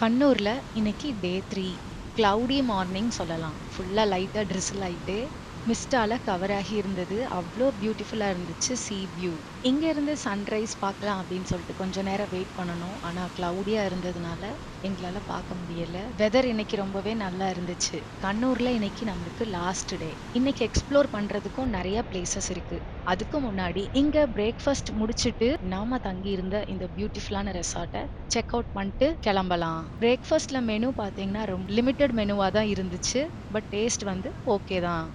கண்ணூர்ல இன்னைக்கு டே 3 cloudy morning சொல்லலாம். ஃபுல்லா லைட்டா ட்ரிசில் ஆயிட்டு மிஸ்டால கவர் ஆகி இருந்தது. அவ்ளோ பியூட்டிஃபுல்லா இருந்துச்சு சீ வியூ. இங்க இருந்து சன்ரைஸ் பார்க்கலாம் அப்படின்னு சொல்லிட்டு கொஞ்ச நேரம் வெயிட் பண்ணணும். ஆனா கிளவுடியா இருந்ததுனால எங்களால பார்க்க முடியல. வெதர் இன்னைக்கு ரொம்பவே நல்லா இருந்துச்சு. கண்ணூர்ல இன்னைக்கு நம்மளுக்கு லாஸ்ட் டே. இன்னைக்கு எக்ஸ்ப்ளோர் பண்றதுக்கும் நிறைய பிளேசஸ் இருக்கு. அதுக்கு முன்னாடி இங்க பிரேக்ஃபாஸ்ட் முடிச்சிட்டு நாம தங்கி இருந்த இந்த பியூட்டிஃபுல்லான ரெசார்ட்டை செக் அவுட் பண்ணிட்டு கிளம்பலாம். பிரேக்ஃபாஸ்ட்ல மெனு பாத்தீங்கன்னா ரொம்ப லிமிட்டட் மெனுவா தான் இருந்துச்சு. பட் டேஸ்ட் வந்து ஓகே தான்.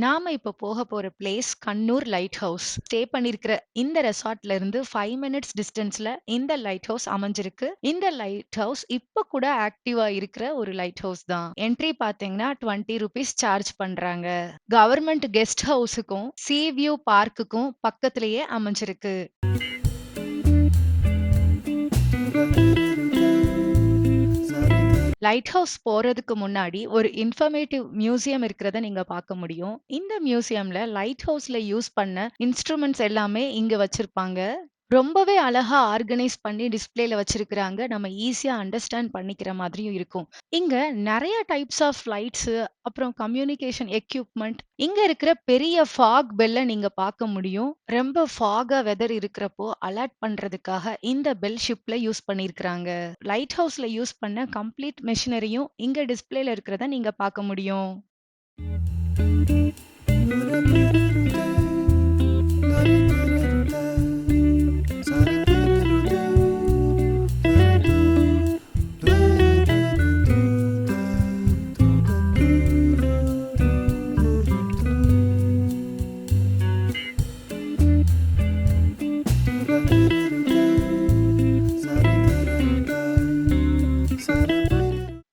நாம இப்ப போக போற place Kannur lighthouse. Stay பண்ணிருக்கிற இந்த ரெசார்ட்ல இருந்து 5 மினிட்ஸ் டிஸ்டன்ஸ்ல இந்த லைட் ஹவுஸ் அமைஞ்சிருக்கு. இந்த லைட் ஹவுஸ் இப்ப கூட ஆக்டிவா இருக்கிற ஒரு லைட் ஹவுஸ் தான். என்ட்ரி பாத்தீங்கன்னா 20 ருபீஸ் சார்ஜ் பண்றாங்க. கவர்மெண்ட் கெஸ்ட் ஹவுஸுக்கும் சீ வியூ பார்க்குக்கும் பக்கத்திலேயே அமைஞ்சிருக்கு. லைட் ஹவுஸ் போறதுக்கு முன்னாடி ஒரு இன்ஃபர்மேட்டிவ் மியூசியம் இருக்கிறத நீங்க பார்க்க முடியும். இந்த மியூசியம்ல லைட் ஹவுஸ்ல யூஸ் பண்ண இன்ஸ்ட்ருமெண்ட்ஸ் எல்லாமே இங்க வச்சிருப்பாங்க. ரொம்பவே அழகா ஆர்கனைஸ் பண்ணி டிஸ்ப்ளேல வச்சிருக்கிறாங்க. நம்ம ஈஸியா அண்டர்ஸ்டாண்ட் பண்ணிக்கிற மாதிரியும் இருக்கும். இங்க நெறைய டைப்ஸ் ஆஃப் லைட்ஸ், அப்புறம் கம்யூனிகேஷன் எக்யூப்மெண்ட், இங்க இருக்கிற பெரிய ஃபாக் பெல்ல நீங்க பார்க்க முடியும். ரொம்ப ஃபாகா வெதர் இருக்கிறப்போ அலர்ட் பண்றதுக்காக இந்த பெல் ஷிப்ல யூஸ் பண்ணியிருக்கிறாங்க. லைட் ஹவுஸ்ல யூஸ் பண்ண கம்ப்ளீட் மெஷினரியும் இங்க டிஸ்ப்ளேல இருக்கிறத நீங்க பார்க்க முடியும்.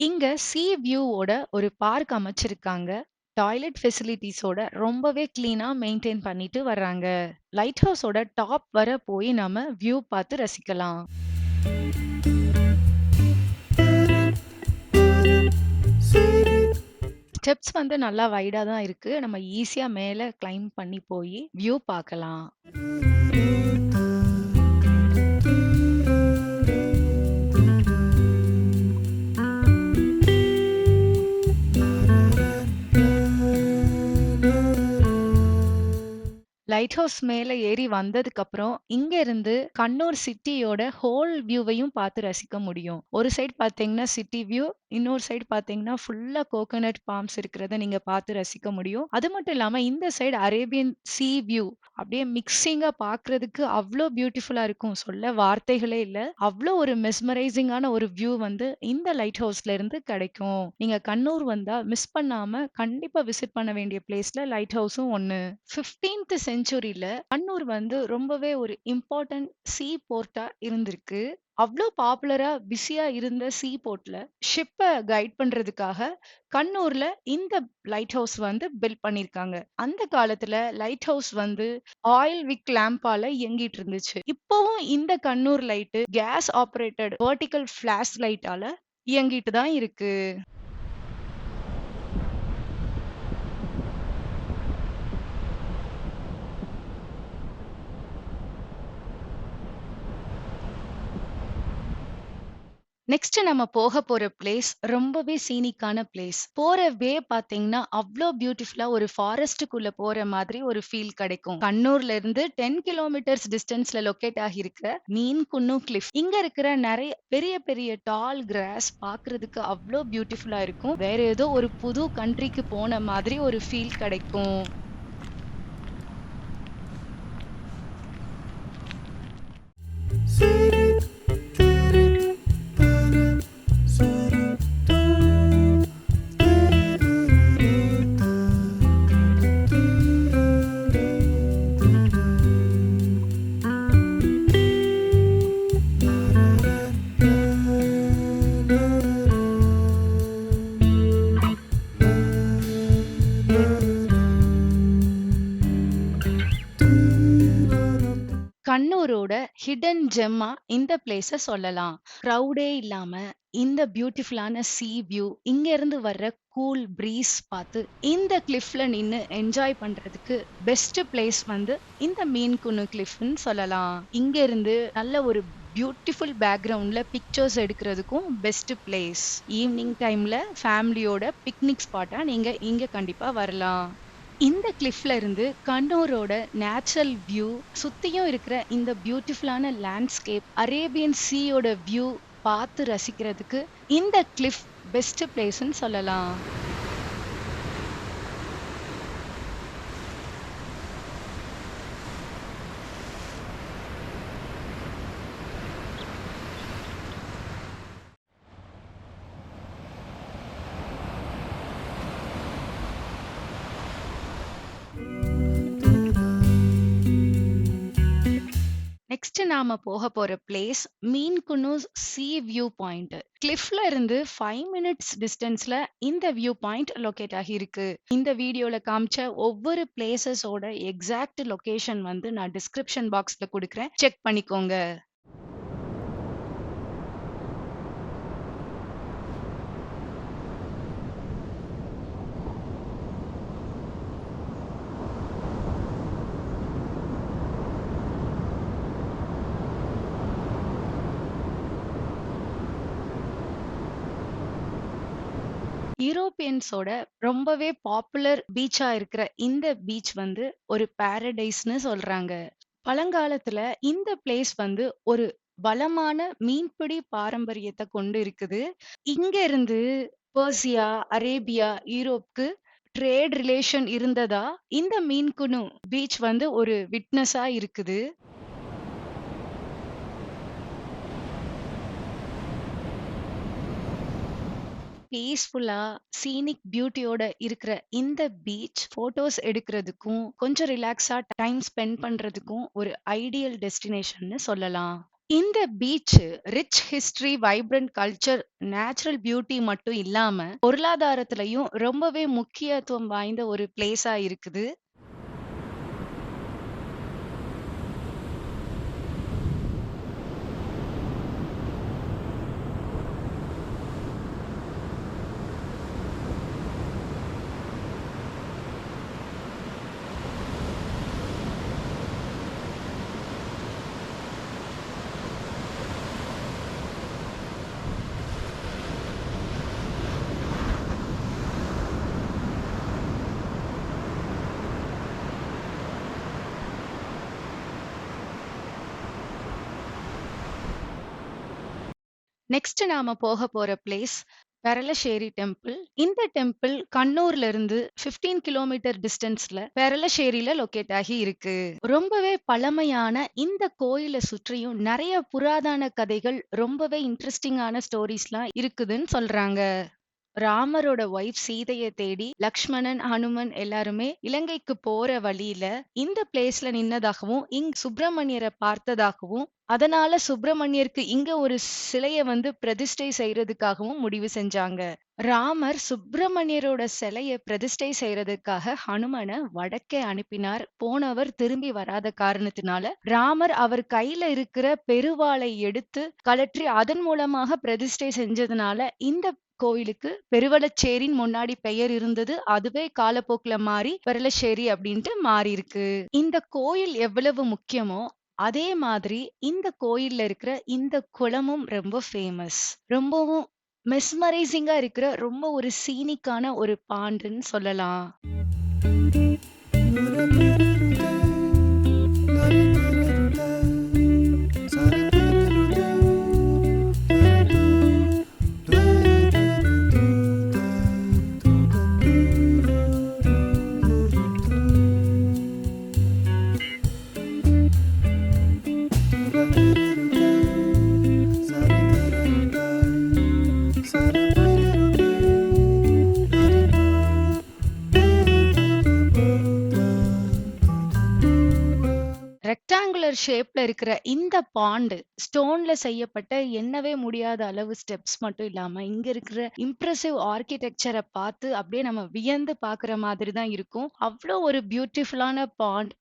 இங்க சீ வியூவோட ஒரு பார்க் அமைச்சிருக்காங்க. டாய்லெட் ஃபெசிலிட்டிஸோட ரொம்பவே கிளீனா மெயின்டைன் பண்ணிட்டு வர்றாங்க. லைட் ஹவுஸோட டாப் வர போய் நாம வியூ பார்த்து ரசிக்கலாம். ஸ்டெப்ஸ் வந்து நல்லா வைடா தான் இருக்கு. நம்ம ஈஸியா மேல கிளைம் பண்ணி போய் வியூ பார்க்கலாம். லைட் ஹவுஸ் மேல ஏறி வந்ததுக்கு அப்புறம் இங்க இருந்து கண்ணூர் சிட்டியோட ஹோல் வியூவையும் பார்த்து ரசிக்க முடியும். ஒரு சைடு பாத்தீங்கன்னா சிட்டி வியூ, இன்னொரு சைடு பாத்தீங்கன்னா ஃபுல்லா கோகோனட் பாம்ஸ் இருக்கிறத நீங்க பார்த்து ரசிக்க முடியும். அது மட்டும் இல்லாம இந்த சைடு அரேபியன் சீ வியூ அப்படியே மிக்சிங்கா பார்க்கிறதுக்கு அவ்வளோ பியூட்டிஃபுல்லா இருக்கும். சொல்ல வார்த்தைகளே இல்ல. அவ்வளோ ஒரு மெஸ்மரைசிங்கான ஒரு வியூ வந்து இந்த லைட் ஹவுஸ்ல இருந்து கிடைக்கும். நீங்க கண்ணூர் வந்தா மிஸ் பண்ணாம கண்டிப்பா விசிட் பண்ண வேண்டிய பிளேஸ்ல லைட் ஹவுஸும் ஒண்ணு. 15th செஞ்சுரியில கண்ணூர் வந்து ரொம்பவே ஒரு இம்பார்ட்டன்ட் சீ போர்ட்டா இருந்திருக்கு. அவ்ளோ பாப்புலரா பிஸியா இருந்த சீ போர்ட்ல ஷிப்ப கைட் பண்றதுக்காக கண்ணூர்ல இந்த லைட் ஹவுஸ் வந்து பில்ட் பண்ணிருக்காங்க. அந்த காலத்துல லைட் ஹவுஸ் வந்து ஆயில் விக் லேம்பால இயங்கிட்டு இருந்துச்சு. இப்பவும் இந்த Kannur light gas operated vertical flash லைட்டால இயங்கிட்டு தான் இருக்கு. நெக்ஸ்ட் நம்ம போக போற பிளேஸ் ரொம்பவே சீனிக்கான பிளேஸ். போற வே பாத்தீங்கன்னா அவ்ளோ பியூட்டிஃபுல்லா ஒரு ஃபாரஸ்டுக்குள்ள போற மாதிரி ஒரு ஃபீல் கிடைக்கும். கண்ணூர்ல இருந்து 10 கிலோமீட்டர்ஸ் டிஸ்டன்ஸ்ல லொகேட் ஆகியிருக்க மீன்குன்னு கிளிஃப். இங்க இருக்கிற நிறைய பெரிய பெரிய டால் கிராஸ் பாக்குறதுக்கு அவ்ளோ பியூட்டிஃபுல்லா இருக்கும். வேற ஏதோ ஒரு புது கண்ட்ரிக்கு போன மாதிரி ஒரு ஃபீல் கிடைக்கும். கண்ணூரோட ஹிடன் ஜெம்மா இந்த பிளேஸ சொல்லலாம். க்ரவுடே இல்லாம இந்த பியூட்டிஃபுல்லான சீ வியூ, இங்க இருந்து வர்ற கூல் ப்ரீஸ் பார்த்து இந்த கிளிஃப்ல நின்னு என்ஜாய் பண்றதுக்கு பெஸ்ட் பிளேஸ் வந்து இந்த மீன்குன்னு கிளிஃப்னு சொல்லலாம். இங்க இருந்து நல்ல ஒரு பியூட்டிஃபுல் பேக்ரவுண்ட்ல பிக்சர்ஸ் எடுக்கிறதுக்கும் பெஸ்ட் பிளேஸ். ஈவினிங் டைம்ல ஃபேமிலியோட பிக்னிக் ஸ்பாட்டா நீங்க இங்க கண்டிப்பா வரலாம். இந்த கிளிஃப்ல இருந்து கண்ணூரோட நேச்சுரல் வியூ, சுத்தியும் இருக்கிற இந்த பியூட்டிஃபுல்லான லேண்ட்ஸ்கேப், அரேபியன் சீயோட வியூ பார்த்து ரசிக்கிறதுக்கு இந்த கிளிஃப் பெஸ்ட் பிளேஸ்ன்னு சொல்லலாம். நெக்ஸ்ட் நாம போக போற பிளேஸ் மீன்குன்னூஸ் சீ வியூ பாயிண்ட். கிளிஃப்ல இருந்து 5 மினிட்ஸ் டிஸ்டன்ஸ்ல இந்த வியூ பாயிண்ட் லொகேட் ஆகி இருக்கு. இந்த வீடியோல காமிச்ச ஒவ்வொரு பிளேசஸோட எக்ஸாக்ட் லொகேஷன் வந்து நான் டிஸ்கிரிப்ஷன் பாக்ஸ்ல கொடுக்குறேன், செக் பண்ணிக்கோங்க. யூரோப்பியன்ஸோட ரொம்பவே பாப்புலர் பீச்சா இருக்கிற இந்த பீச் வந்து ஒரு பாரடைஸ்னு சொல்றாங்க. பழங்காலத்துல இந்த பிளேஸ் வந்து ஒரு வளமான மீன்பிடி பாரம்பரியத்தை கொண்டு இருக்குது. இங்க இருந்து பெர்சியா, அரேபியா, யூரோப்க்கு ட்ரேட் ரிலேஷன் இருந்ததா இந்த மீன்குனு பீச் வந்து ஒரு விட்னஸா இருக்குது. பீஸ்ஃபுல்லா சீனிக் பியூட்டியோட இருக்கிற இந்த பீச் போட்டோஸ் எடுக்கிறதுக்கும் கொஞ்சம் ரிலாக்ஸா டைம் ஸ்பெண்ட் பண்றதுக்கும் ஒரு ஐடியல் டெஸ்டினேஷன்னு சொல்லலாம். இந்த beach rich history, vibrant culture, natural beauty மட்டும் இல்லாம பொருளாதாரத்திலையும் ரொம்பவே முக்கியத்துவம் வாய்ந்த ஒரு பிளேஸா இருக்குது. நெக்ஸ்ட் நாம போக போற பிளேஸ் பெரலஷேரி டெம்பிள். இந்த டெம்பிள் கண்ணூர்ல இருந்து 15 கிலோமீட்டர் டிஸ்டன்ஸ்ல பெரலஷேரியில லொகேட் ஆகி இருக்கு. ரொம்பவே பழமையான இந்த கோயிலை சுற்றியும் நிறைய புராதன கதைகள், ரொம்பவே இன்ட்ரெஸ்டிங்கான ஸ்டோரிஸ்லாம் இருக்குதுன்னு சொல்றாங்க. ராமரோட ஒய்ஃப் சீதைய தேடி லக்ஷ்மணன், ஹனுமன் எல்லாருமே இலங்கைக்கு போற வழியில இந்த பிளேஸ்ல நின்னதாகவும், சுப்பிரமணியரை பார்த்ததாகவும், அதனால சுப்பிரமணியருக்கு இங்க ஒரு சிலைய வந்து பிரதிஷ்டை செய்யறதுக்காகவும் முடிவு செஞ்சாங்க. ராமர் சுப்பிரமணியரோட சிலைய பிரதிஷ்டை செய்யறதுக்காக ஹனுமனை வடக்கே அனுப்பினார். போனவர் திரும்பி வராத காரணத்தினால ராமர் அவர் கையில இருக்கிற பெருவாளை எடுத்து கழற்றி அதன் மூலமாக பிரதிஷ்டை செஞ்சதுனால இந்த கோவிலுக்கு பெருவளச்சேரின்னு முன்னாடி பெயர் இருந்தது. அதுவே காலப்போக்குல மாறி பெரலச்சேரி அப்படின்ட்டு மாறி இருக்கு. இந்த கோயில் எவ்வளவு முக்கியமோ அதே மாதிரி இந்த கோயில்ல இருக்கிற இந்த குளமும் ரொம்ப ஃபேமஸ். ரொம்பவும் மெஸ்மரைசிங்கா இருக்கிற ரொம்ப ஒரு சீனிக்கான ஒரு பாண்டுன்னு சொல்லலாம். ரெக்டாங்குலர் ஷேப்ல இருக்கிற இந்த பாண்ட் ஸ்டோன்ல செய்யப்பட்ட எண்ணவே முடியாத அளவு ஸ்டெப்ஸ் மட்டும் இல்லாம இங்க இருக்கிற இம்ப்ரெசிவ் ஆர்கிடெக்சரை பார்த்து அப்படியே நம்ம வியந்து பாக்குற மாதிரி தான் இருக்கும். அவ்வளோ ஒரு பியூட்டிஃபுல்லான பாண்ட்.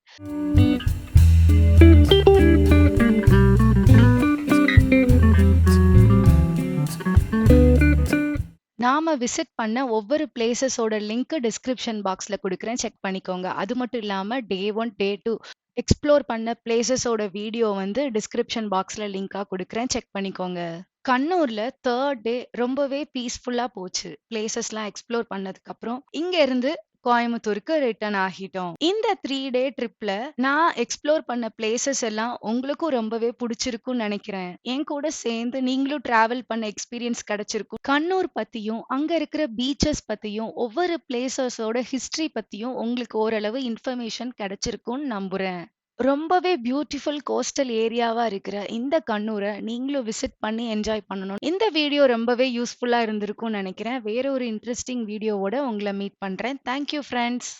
நாம விசிட் பண்ண ஒவ்வொரு பிளேஸஸோட லிங்க் டிஸ்கிரிப்ஷன் பாக்ஸ்ல குடுக்குறேன். செக் பண்ணிக்கோங்க. அது மட்டும் இல்லாம டே 1, டே 2 எக்ஸ்ப்ளோர் பண்ண பிளேஸஸோட வீடியோ வந்து டிஸ்கிரிப்ஷன் பாக்ஸ்ல லிங்க்கா குடுக்குறேன். செக் பண்ணிக்கோங்க. கண்ணூர்ல 3 டே ரொம்பவே பீஸ்ஃபுல்லா போச்சு. பிளேஸஸ்லாம் எக்ஸ்ப்ளோர் பண்ணதுக்கப்புறம், இங்க இருந்து கோயம்புத்தூருக்கு ரிட்டர்ன் ஆகிட்டோம். இந்த 3 டே ட்ரிப்ல நான் எக்ஸ்ப்ளோர் பண்ண பிளேஸஸ் எல்லாம் உங்களுக்கும் ரொம்பவே புடிச்சிருக்கும்னு நெனைக்கிறேன். என் கூட சேர்ந்து நீங்களும் டிராவல் பண்ண எக்ஸ்பீரியன்ஸ் கிடைச்சிருக்கும். கண்ணூர் பத்தியும், அங்க இருக்கிற பீச்சஸ் பத்தியும், ஒவ்வொரு பிளேஸஸோட ஹிஸ்டரி பத்தியும் உங்களுக்கு ஓரளவு இன்ஃபர்மேஷன் கிடைச்சிருக்கும்னு நம்புறேன். ரொம்பவே பியூட்டிஃபுல் கோஸ்டல் ஏரியாவா இருக்கிற இந்த கண்ணூர நீங்களும் விசிட் பண்ணி என்ஜாய் பண்ணணும். இந்த வீடியோ ரொம்பவே யூஸ்ஃபுல்லா இருந்திருக்கும்னு நெனைக்கிறேன். வேற ஒரு இன்ட்ரஸ்டிங் வீடியோவோட உங்கள மீட் பண்றேன். Thank you friends.